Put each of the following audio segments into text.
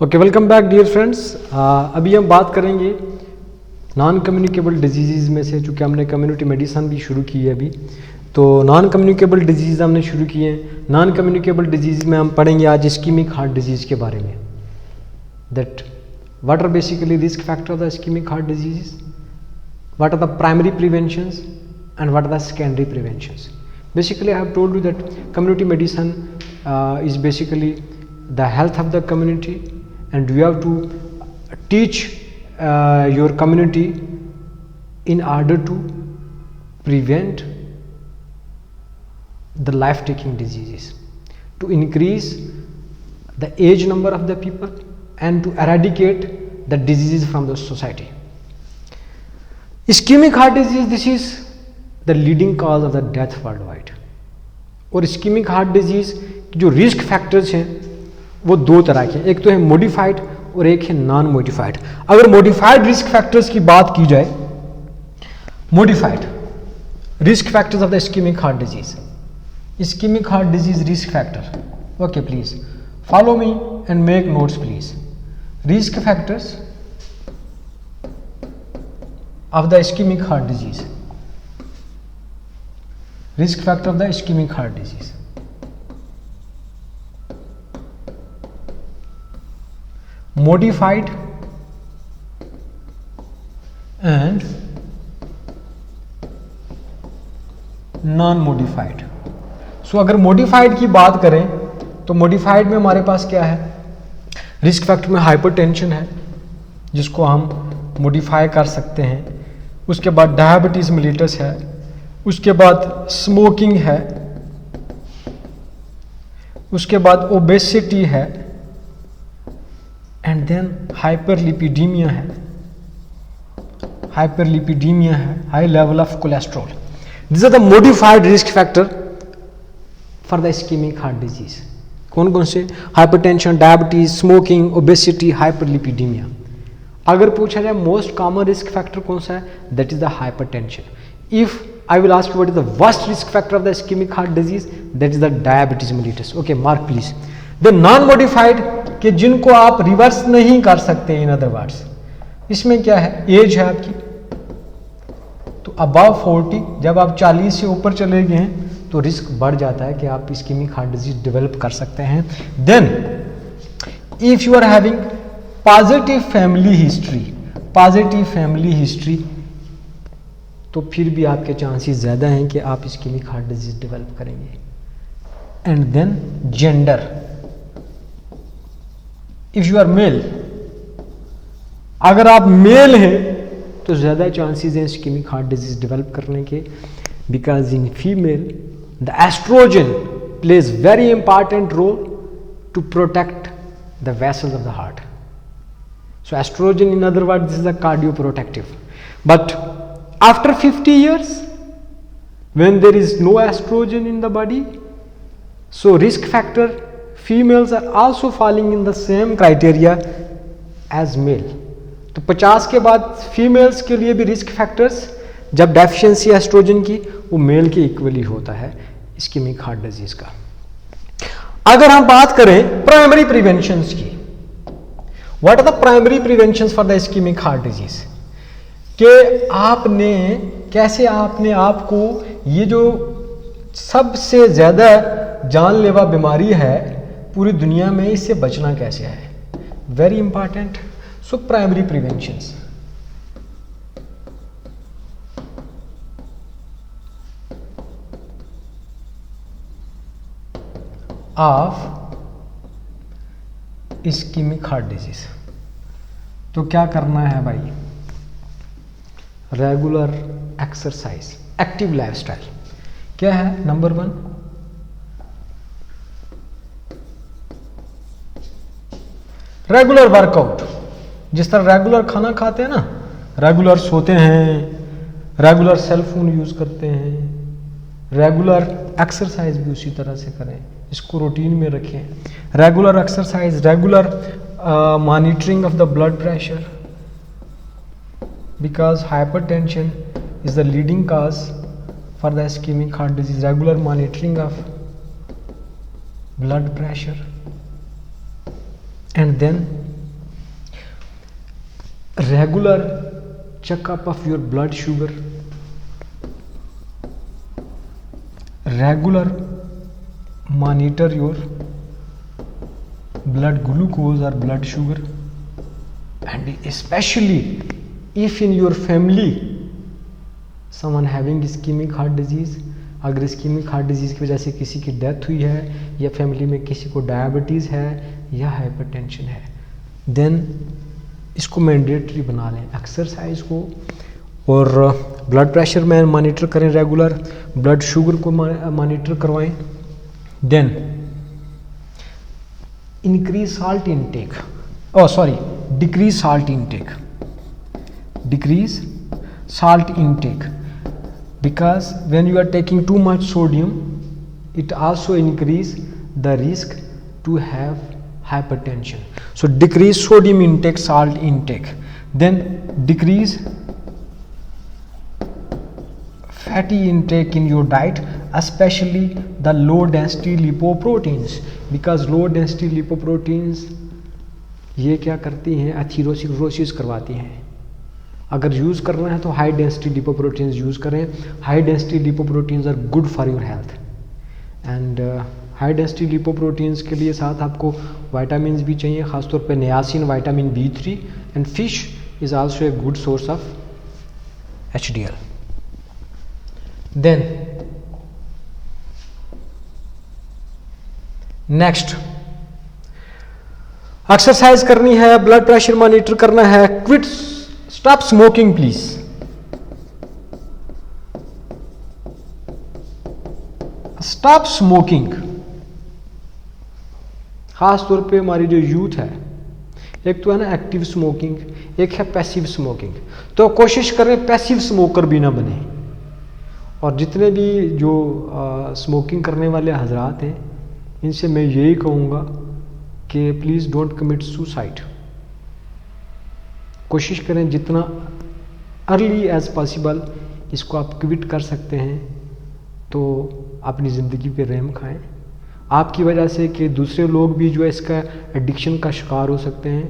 Okay, welcome back dear friends. अभी हम बात करेंगे नॉन कम्युनिकेबल डिजीज़ में से, चूँकि हमने कम्युनिटी मेडिसिन भी शुरू की है अभी, तो नॉन कम्युनिकेबल डिजीज़ हमने शुरू किए हैं। नॉन कम्युनिकेबल डिजीज़ में हम पढ़ेंगे आज इस्कीमिक हार्ट डिजीज़ के बारे में, that what are basically risk factor of the ischemic heart disease, what are the primary preventions and what are the secondary preventions. Basically I have told you that community medicine is basically the health of the community, and you have to teach your community in order to prevent the life taking diseases, to increase the age number of the people and to eradicate the diseases from the society. Ischemic heart disease, this is the leading cause of the death world wide. और ischaemic heart disease की जो risk factors हैं वो दो तरह के हैं, एक तो है मॉडिफाइड और एक है नॉन मॉडिफाइड। अगर मॉडिफाइड रिस्क फैक्टर्स की बात की जाए, modified risk factors of the ischemic heart disease, ischaemic heart disease risk factor, okay please follow me and make notes please. Risk factors of the ischemic heart disease, risk factor of the ischemic heart disease. Modified and non-modified. So अगर modified की बात करें तो modified में हमारे पास क्या है, risk factor में हाइपरटेंशन है जिसको हम modify कर सकते हैं, उसके बाद डायबिटीज मिलिटस है, उसके बाद स्मोकिंग है, उसके बाद ओबेसिटी है, एंड देन हाइपरलिपिडीमिया है, हाइपरलिपिडीमिया है, high level of cholesterol. This are the modified risk factor for the ischemic heart disease. कौन कौन से? Hypertension, diabetes, smoking, obesity, hyperlipidemia. अगर पूछा जाए मोस्ट कॉमन रिस्क फैक्टर कौन सा है, that is the hypertension. If I will ask you what is the worst risk factor of the ischemic heart disease, that is the diabetes mellitus. Okay, mark please. The non-modified के जिनको आप reverse नहीं कर सकते, in other words, इसमें क्या है, as है आपकी तो अबव 40, जब आप 40 से ऊपर चले गए हैं तो रिस्क बढ़ जाता है कि आप इस्कीमिक हार्ट डिजीज डेवलप कर सकते हैं। Then if you are having positive family history, positive family history, तो फिर भी आपके चांसेस ज़्यादा हैं कि आप इस्कीमिक हार्ट डिजीज डेवलप करेंगे। And then gender, if you are male, अगर आप मेल हैं तो ज़्यादा चांसेस हैं इस्कीमिक हार्ट डिजीज डेवलप करने के, because in female the estrogen plays very important role to protect the vessels of the heart. So estrogen, in other word, this is the cardio protective. But after 50 years, when there is no estrogen in the body, so risk factor, females are also falling in the same criteria as male. तो 50 के बाद females के लिए भी risk factors, जब deficiency oestrogen की, वो mail के इक्वली होता है इस्कीमिक हार्ट डिजीज का। अगर हम बात करें प्राइमरी प्रिवेंशंस की, what are the primary preventions for the ischemic heart disease, कि आपने कैसे आपने आपको ये जो सबसे ज़्यादा जानलेवा बीमारी है पूरी दुनिया में, इससे बचना कैसे है, very important. So primary preventions, of ischaemic heart disease. तो क्या करना है भाई, रेगुलर एक्सरसाइज, एक्टिव लाइफस्टाइल। क्या है, नंबर 1 रेगुलर वर्कआउट। जिस तरह रेगुलर खाना खाते हैं ना, रेगुलर सोते हैं, रेगुलर सेल फोन यूज करते हैं, रेगुलर एक्सरसाइज भी उसी तरह से करें, इसको रूटीन में रखें। Regular exercise, regular monitoring of the blood pressure, because hypertension is the leading cause for the ischemic heart disease. Regular monitoring of blood pressure, and then regular checkup of your blood sugar, regular monitor your blood glucose or blood sugar, and especially if in your family someone having ischemic heart disease, अगर ischaemic heart disease की वजह से किसी की death हुई है या family में किसी को डायबिटीज़ है या हाइपरटेंशन है, देन इसको मैंडेटरी बना लें एक्सरसाइज को, और ब्लड प्रेशर में मॉनिटर करें रेगुलर, ब्लड शुगर को मॉनिटर करवाएं, then increase salt intake, decrease salt intake, decrease salt intake, because when you are taking too much sodium it also increase the risk to have hypertension. So decrease sodium intake, salt intake, then decrease fatty intake in your diet, especially the low density lipoproteins, because low density lipoproteins ये क्या करती हैं, atherosclerosis करवाती हैं. अगर use करना है तो हाई डेंसिटी लिपोप्रोटीन्स यूज़ करें. High density lipoproteins are good for your health, and high density lipoproteins के लिए साथ आपको विटामिन्स भी चाहिए, ख़ासतौर पे niacin, vitamin B3, and fish is also a good source of HDL. Then next exercise करनी है, ब्लड प्रेशर मॉनिटर करना है, quit stop smoking please. Stop smoking. खास तौर पे हमारी जो यूथ है, एक तो है ना एक्टिव स्मोकिंग, एक है पैसिव स्मोकिंग. तो कोशिश करें पैसिव स्मोकर भी ना बने. और जितने भी जो स्मोकिंग करने वाले हजरात हैं, इनसे मैं यही कहूँगा कि प्लीज़ डोंट कमिट सुसाइड. कोशिश करें जितना अर्ली एज पॉसिबल इसको आप क्विट कर सकते हैं, तो अपनी ज़िंदगी पे रहम खाएं. आपकी वजह से कि दूसरे लोग भी जो है इसका एडिक्शन का शिकार हो सकते हैं,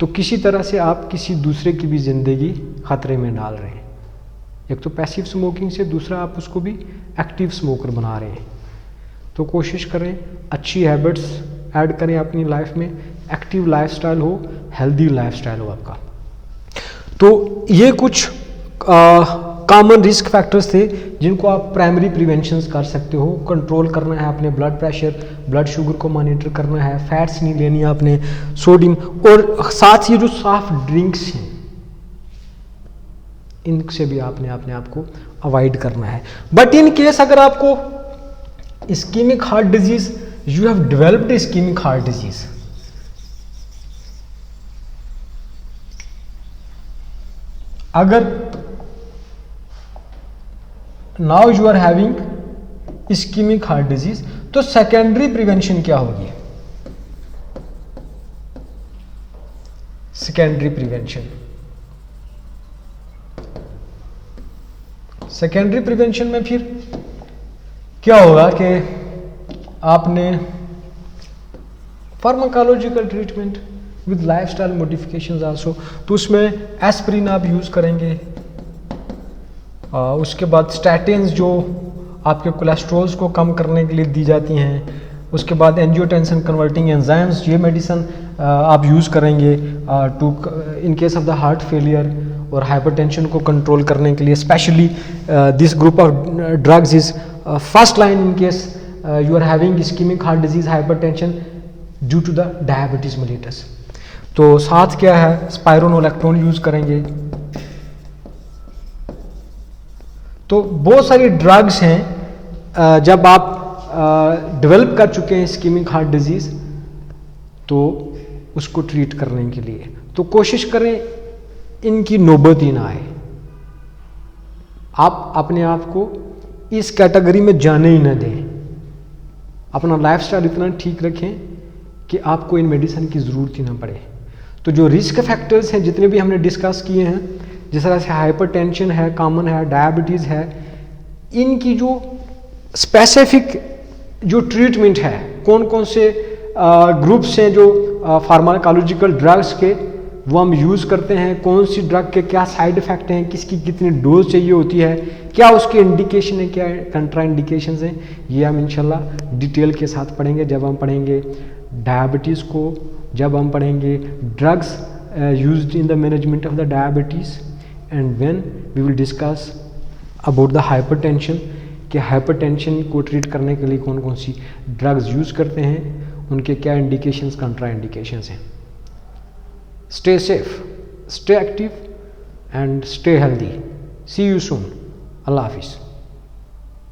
तो किसी तरह से आप किसी दूसरे की भी ज़िंदगी ख़तरे में डाल रहे हैं. एक तो पैसिव स्मोकिंग से, दूसरा आप उसको भी एक्टिव स्मोकर बना रहे हैं. तो कोशिश करें अच्छी हैबिट्स ऐड करें अपनी लाइफ में, एक्टिव लाइफस्टाइल हो, हेल्दी लाइफस्टाइल हो आपका. तो ये कुछ कॉमन रिस्क फैक्टर्स थे जिनको आप प्राइमरी प्रिवेंशंस कर सकते हो. कंट्रोल करना है आपने ब्लड प्रेशर, ब्लड शुगर को मॉनिटर करना है, फैट्स नहीं लेनी है आपने, सोडियम, और साथ ही जो सॉफ्ट ड्रिंक्स हैं इनसे भी आपने अपने आप को अवॉइड करना है. बट इन केस अगर आपको ischemic heart disease, you have developed ischemic heart disease, अगर now you are having ischemic heart disease, तो सेकेंडरी प्रिवेंशन क्या होगी? सेकेंडरी प्रिवेंशन, सेकेंडरी प्रिवेंशन में फिर क्या होगा कि आपने pharmacological treatment with lifestyle modifications also, तो उसमें एस्पिरिन आप यूज़ करेंगे. उसके बाद स्टैटिन्स जो आपके कोलेस्ट्रॉल्स को कम करने के लिए दी जाती हैं, उसके बाद एंजियोटेंसिन कन्वर्टिंग एंजाइम्स, ये मेडिसिन आप यूज़ करेंगे to in case of the heart failure और हाइपरटेंशन को कंट्रोल करने के लिए. Specially this group of drugs is first line in case you are having ischemic heart disease, hypertension due to the diabetes mellitus. तो साथ क्या है, spironolactone use करेंगे. तो बहुत सारी ड्रग्स हैं जब आप डेवलप कर चुके हैं इस्कीमिक हार्ट डिजीज़, तो उसको ट्रीट करने के लिए. तो कोशिश करें इनकी नौबत ही ना आए. आप अपने आप को इस कैटेगरी में जाने ही ना दें. अपना लाइफस्टाइल इतना ठीक रखें कि आपको इन मेडिसिन की ज़रूरत ही ना पड़े. तो जो रिस्क फैक्टर्स हैं जितने भी हमने डिस्कस किए हैं, जिस तरह से हाइपरटेंशन है, कॉमन है, डायबिटीज़ है, इनकी जो स्पेसिफिक जो ट्रीटमेंट है, कौन कौन से ग्रुप्स हैं जो फार्माकोलॉजिकल ड्रग्स के, वो हम यूज़ करते हैं, कौन सी ड्रग के क्या साइड इफ़ेक्ट हैं, किसकी कितनी डोज चाहिए होती है, क्या उसके इंडिकेशन है, क्या कंट्रा इंडिकेशंस हैं, ये हम इंशाल्लाह डिटेल के साथ पढ़ेंगे जब हम पढ़ेंगे डायबिटीज़ को, जब हम पढ़ेंगे drugs used in the management of the diabetes, and when we will discuss about the hypertension, कि हाइपरटेंशन को ट्रीट करने के लिए कौन कौन सी ड्रग्स यूज़ करते हैं, उनके क्या इंडिकेशंस कंट्रा इंडिकेशंस हैं। Stay safe, stay active and stay healthy. See you soon. अल्लाह हाफिज़।